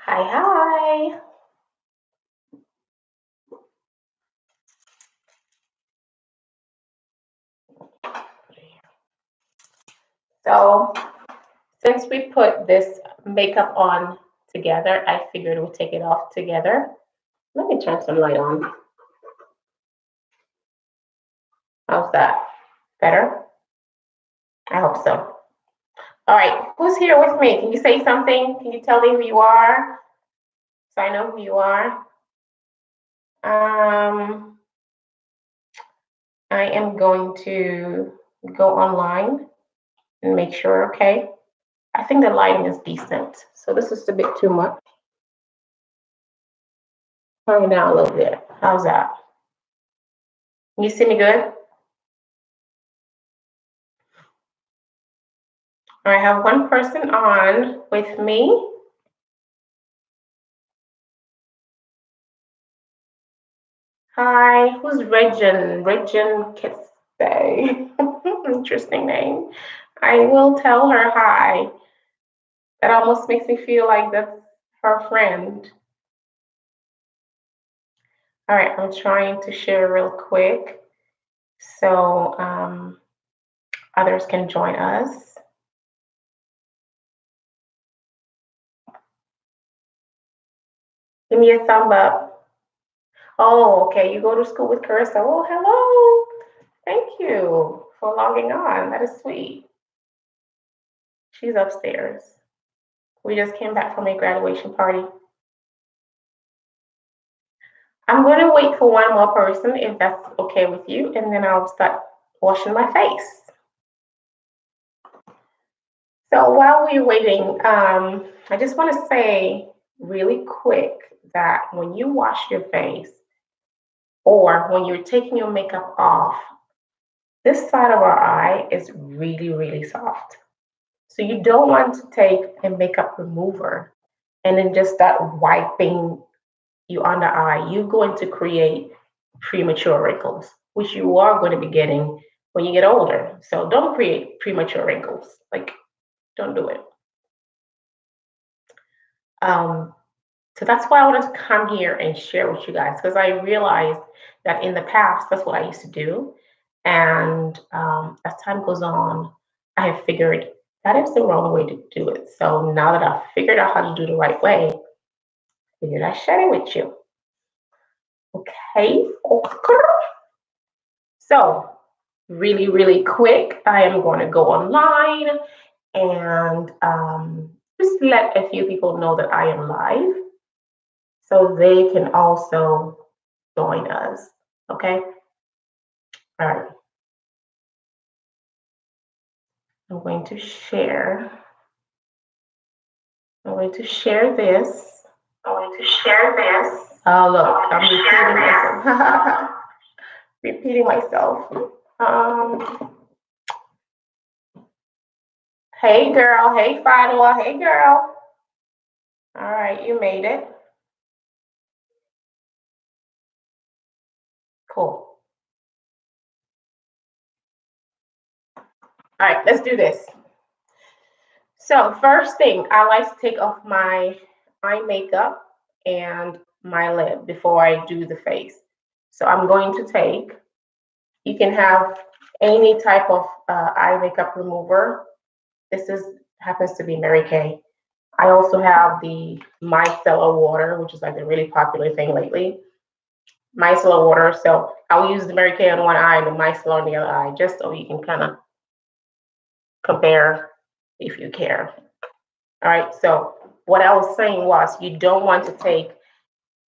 Hi, hi. So, since we put this makeup on together, I figured we'll take it off together. Let me turn some light on. How's that? Better? I hope so. All right, who's here with me? Can you say something? Can you tell me who you are so I know who you are? Um, I am going to go online and make sure, okay? I think the lighting is decent. So this is a bit too much. Turn it down a little bit. How's that? Can you see me good? I have one person on with me. Hi, who's Regin? Regin Kitsay. Interesting name. I will tell her hi. That almost makes me feel like that's her friend. All right, I'm trying to share real quick so others can join us. Give me a thumb up. Oh, okay. You go to school with Carissa. Oh, hello. Thank you for logging on. That is sweet. She's upstairs. We just came back from a graduation party. I'm going to wait for one more person if that's okay with you, and then I'll start washing my face. So while we're waiting, I just want to say really quick that when you wash your face or when you're taking your makeup off, this side of our eye is really, really soft. So you don't want to take a makeup remover and then just start wiping you under eye. You're going to create premature wrinkles, which you are going to be getting when you get older. So don't create premature wrinkles. Like, don't do it. Um, so that's why I wanted to come here and share with you guys because I realized that in the past, that's what I used to do. And as time goes on, I have figured that is the wrong way to do it. So now that I've figured out how to do the right way, I figured I'd share it with you. Okay. So, really, really quick, I am going to go online and just let a few people know that I am live so they can also join us. Okay. All right. I'm going to share. I'm going to share this. I'm going to share this. Oh, look, I'm repeating myself. Repeating myself. Um, hey, girl. Hey, Fadwa. Hey, girl. All right, you made it. Cool. All right, let's do this. So first thing, I like to take off my eye makeup and my lip before I do the face. So I'm going to take, you can have any type of eye makeup remover. This is happens to be Mary Kay. I also have the micellar water, which is like a really popular thing lately. Micellar water. So I'll use the Mary Kay on one eye and the micellar on the other eye, just so you can kind of compare if you care. All right. So what I was saying was you don't want to take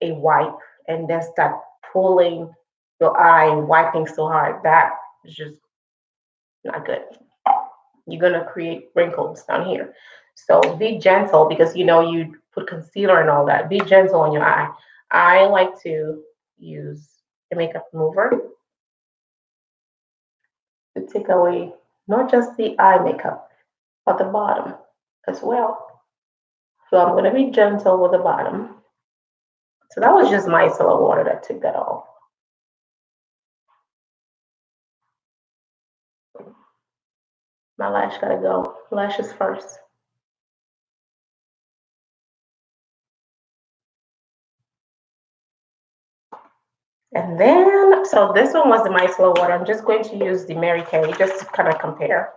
a wipe and then start pulling your eye and wiping so hard. That is just not good. You're gonna create wrinkles down here. So be gentle because you know you put concealer and all that. Be gentle on your eye. I like to use a makeup remover to take away not just the eye makeup, but the bottom as well. So I'm gonna be gentle with the bottom. So that was just micellar water that took that off. My lash gotta go. Lashes first. And then, so this one was the micellar water. I'm just going to use the Mary Kay just to kind of compare.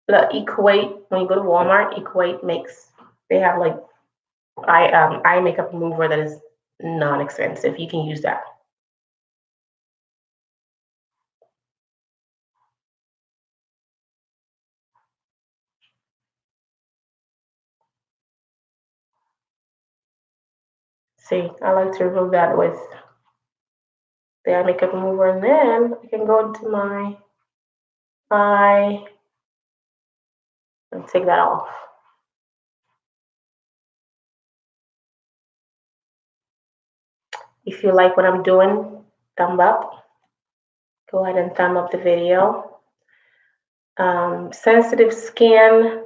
The Equate, when you go to Walmart, Equate makes, they have like eye makeup remover that is non-expensive. You can use that. See, I like to remove that with the eye makeup remover, and then I can go into my eye and take that off. If you like what I'm doing, thumb up. Go ahead and thumb up the video. Sensitive skin,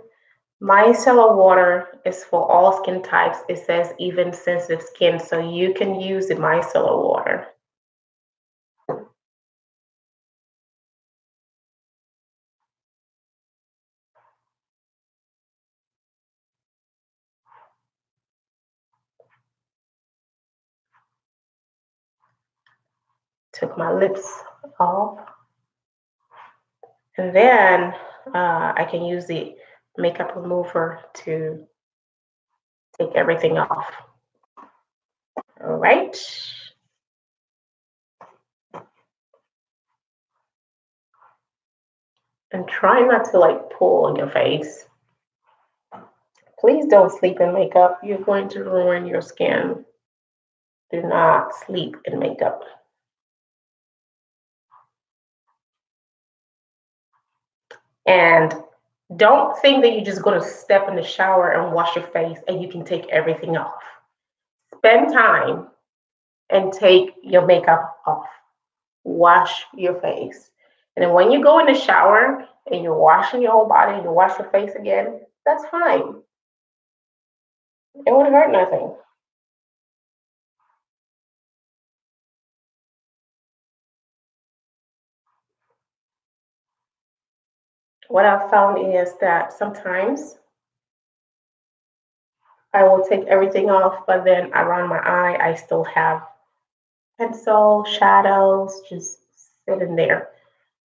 micellar water is for all skin types. It says even sensitive skin, so you can use the micellar water. Took my lips off. And then I can use the makeup remover to take everything off. All right. And try not to like pull on your face. Please don't sleep in makeup. You're going to ruin your skin. Do not sleep in makeup. And don't think that you're just going to step in the shower and wash your face and you can take everything off. Spend time and take your makeup off. Wash your face. And then when you go in the shower and you're washing your whole body and you wash your face again, that's fine. It won't hurt nothing. What I've found is that sometimes I will take everything off, but then around my eye, I still have pencil, shadows just sitting there.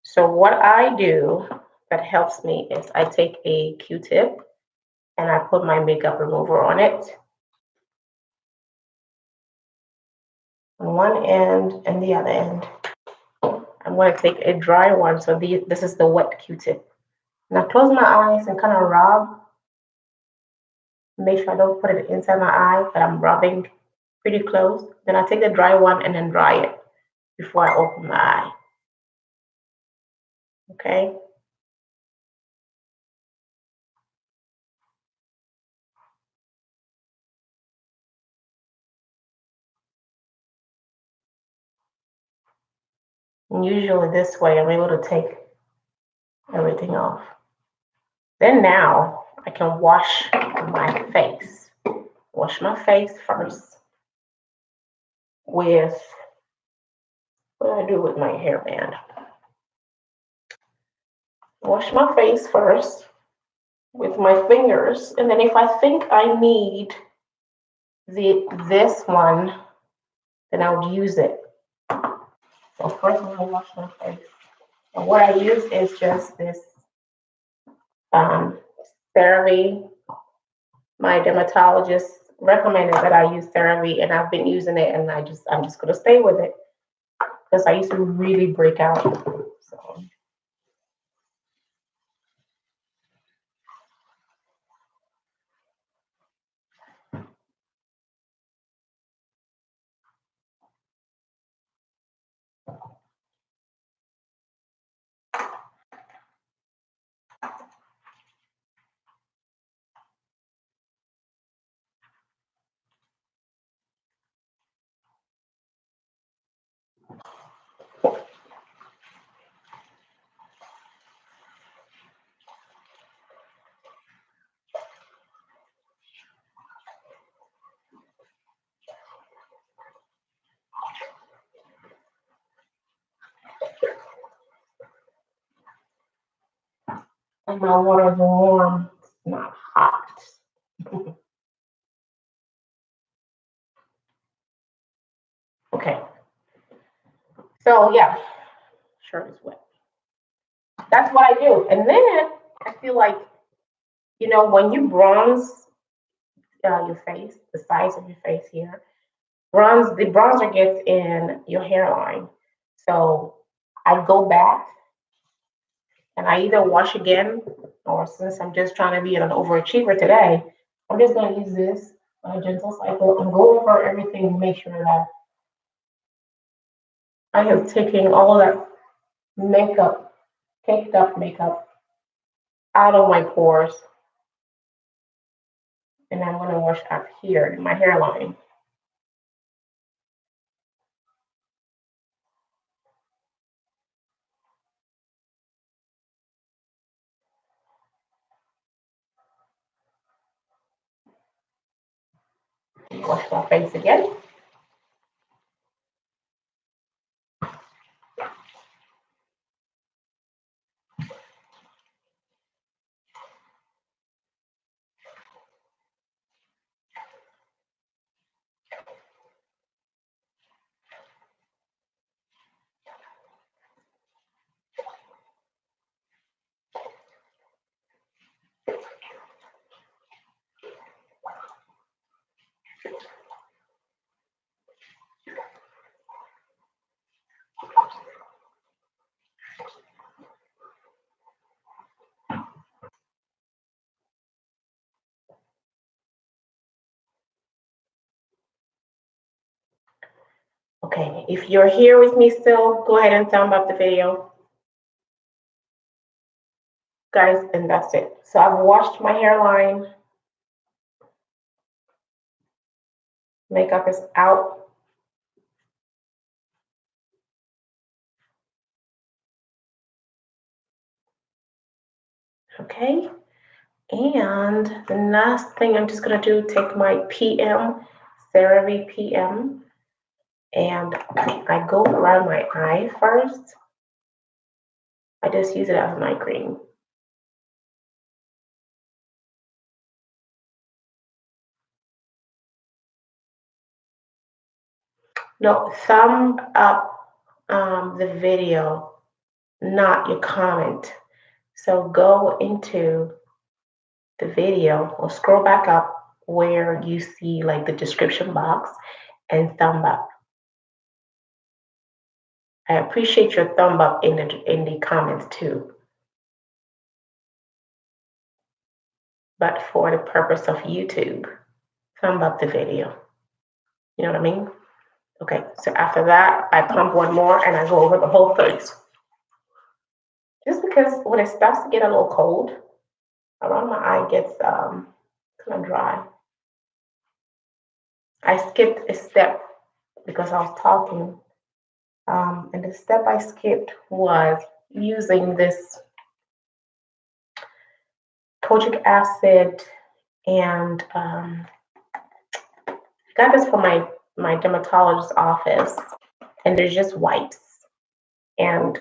So what I do that helps me is I take a Q-tip and I put my makeup remover on it on one end and the other end. I'm going to take a dry one. So this is the wet Q-tip. And I close my eyes and kind of rub. Make sure I don't put it inside my eye, but I'm rubbing pretty close. Then I take the dry one and then dry it before I open my eye. Okay. And usually this way I'm able to take everything off. Then now I can wash my face. Wash my face first with, what do I do with my hairband? Wash my face first with my fingers, and then if I think I need this one, then I would use it. So first I'm gonna wash my face. And what I use is just this CeraVe. My dermatologist recommended that I use CeraVe, and I've been using it, and I'm just gonna stay with it because I used to really break out. So. And my water is warm, it's not hot. So yeah, shirt is wet. That's what I do. And then I feel like, when you bronze your face, the size of your face here, the bronzer gets in your hairline. So I go back and I either wash again, or since I'm just trying to be an overachiever today, I'm just going to use this gentle cycle and go over everything and make sure that I have taken all that makeup, caked up makeup out of my pores. And I'm going to wash up here in my hairline. Wash my face again. Okay, if you're here with me still, go ahead and thumb up the video. Guys, and that's it. So I've washed my hairline. Makeup is out. Okay, and the last thing I'm just gonna do, take my PM, CeraVe PM, and I go around my eye first. I just use it as an eye cream. No, thumb up the video, not your comment. So go into the video or scroll back up where you see like the description box and thumb up. I appreciate your thumb up in the comments too. But for the purpose of YouTube, thumb up the video. You know what I mean? Okay, so after that, I pump one more and I go over the whole face. Just because when it starts to get a little cold, around my eye gets kind of dry. I skipped a step because I was talking, and the step I skipped was using this kojic acid, and I got this from my dermatologist's office, and there's just wipes, and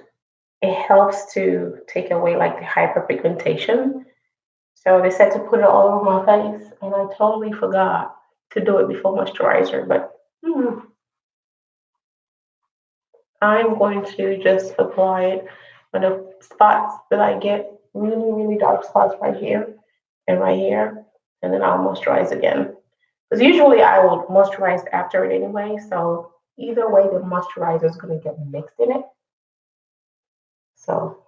it helps to take away like the hyperpigmentation. So they said to put it all over my face, and I totally forgot to do it before moisturizer. But I'm going to just apply it on the spots that I get really, really dark spots right here and right here, and then I'll moisturize again. Because usually I will moisturize after it anyway, so either way, the moisturizer is going to get mixed in it. So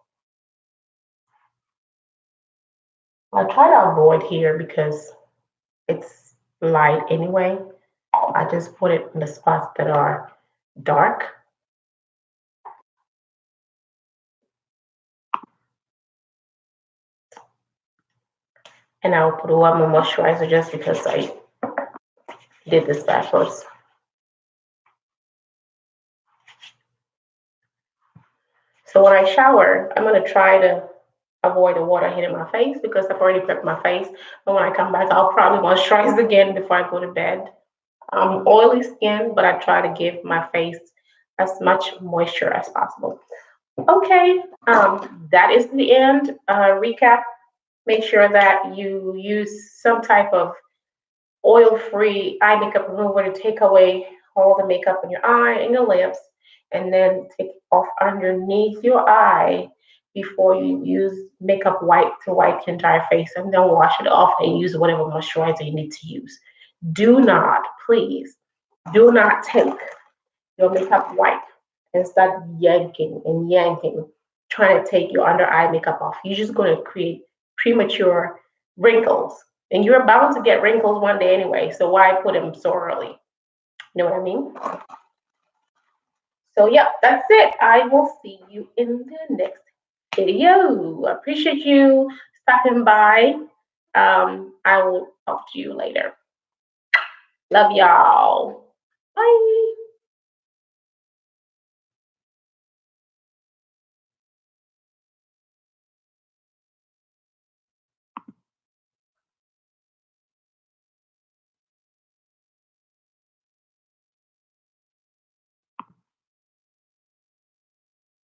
I try to avoid here because it's light anyway. I just put it in the spots that are dark. And I'll put a lot more moisturizer just because I did this backwards. So when I shower, I'm going to try to avoid the water hitting my face because I've already prepped my face. But when I come back, I'll probably moisturize again before I go to bed. Oily skin, but I try to give my face as much moisture as possible. Okay, that is the end. Recap, make sure that you use some type of oil-free eye makeup remover to take away all the makeup on your eye and your lips. and then take off underneath your eye before you use makeup wipe to wipe your entire face, and then wash it off and use whatever moisturizer you need to use. Do not, please, do not take your makeup wipe and start yanking and yanking, trying to take your under eye makeup off. You're just going to create premature wrinkles. And you're bound to get wrinkles one day anyway, so why put them so early? You know what I mean? So, yeah, that's it. I will see you in the next video. I appreciate you stopping by. I will talk to you later. Love y'all. Bye.